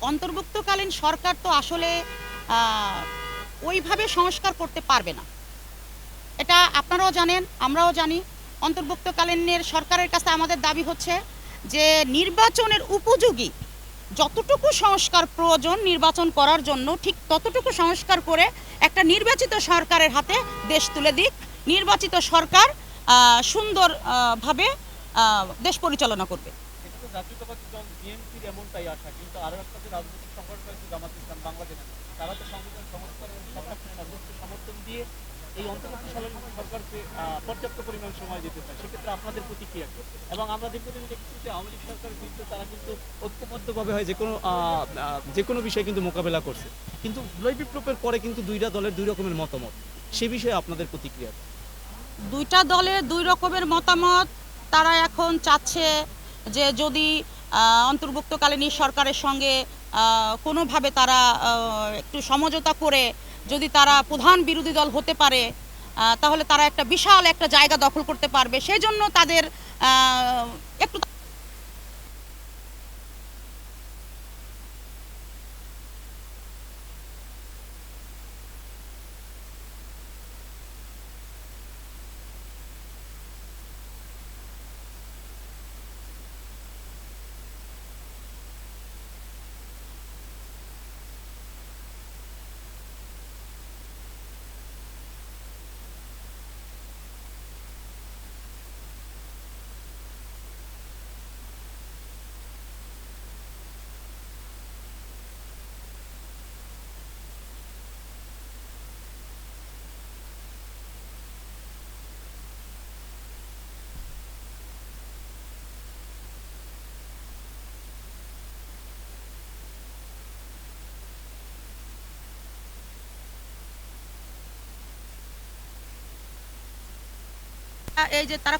অন্তর্ভুক্তকালীন সরকার তো আসলে ওইভাবে সংস্কার করতে পারবে না, এটা আপনারাও জানেন, আমরাও জানি। অন্তর্ভুক্তকালীনের সরকারের কাছে আমাদের দাবি হচ্ছে যে নির্বাচনের উপযোগী যতটুকু সংস্কার প্রয়োজন নির্বাচন করার জন্য ঠিক ততটুকু সংস্কার করে একটা নির্বাচিত সরকারের হাতে দেশ তুলে দিক। নির্বাচিত সরকার সুন্দরভাবে দেশ পরিচালনা করবে। জাতীয়তাবাদী দল বিএনপির এমনটাই আশা, কিন্তু আরো একটা যে রাজনৈতিক সংগঠন রয়েছে জামাত ইসলাম বাংলাদেশ, তারা তো সংবিধান সংস্কারের সমর্থন দিয়ে এই অন্তর্বর্তীকালীন সরকারকে পর্যাপ্ত পরিমাণ সময় দিতে চায়। সেক্ষেত্রে আপনাদের প্রতিক্রিয়া কি? এবং আমরা দীর্ঘদিন দেখছি যে আওয়ামী লীগ সরকারের বিরুদ্ধে তারা কিন্তু ঐক্যবদ্ধভাবে হয় যে কোনো বিষয়ে কিন্তু মোকাবেলা করছে, কিন্তু জুলাই বিপ্লবের পরে কিন্তু দুইটা দলের দুই রকমের মতামত। সে বিষয়ে আপনাদের প্রতিক্রিয়া? দুইটা দলের দুই রকমের মতামত। তারা এখন চাচ্ছে যে যদি অন্তর্ভুক্তকালীন সরকারের সঙ্গে কোনোভাবে তারা একটু সমঝোতা করে যদি তারা প্রধান বিরোধী দল হতে পারে তাহলে তারা একটা বিশাল একটা জায়গা দখল করতে পারবে। সেই জন্য তাদের একটু এই যে তারা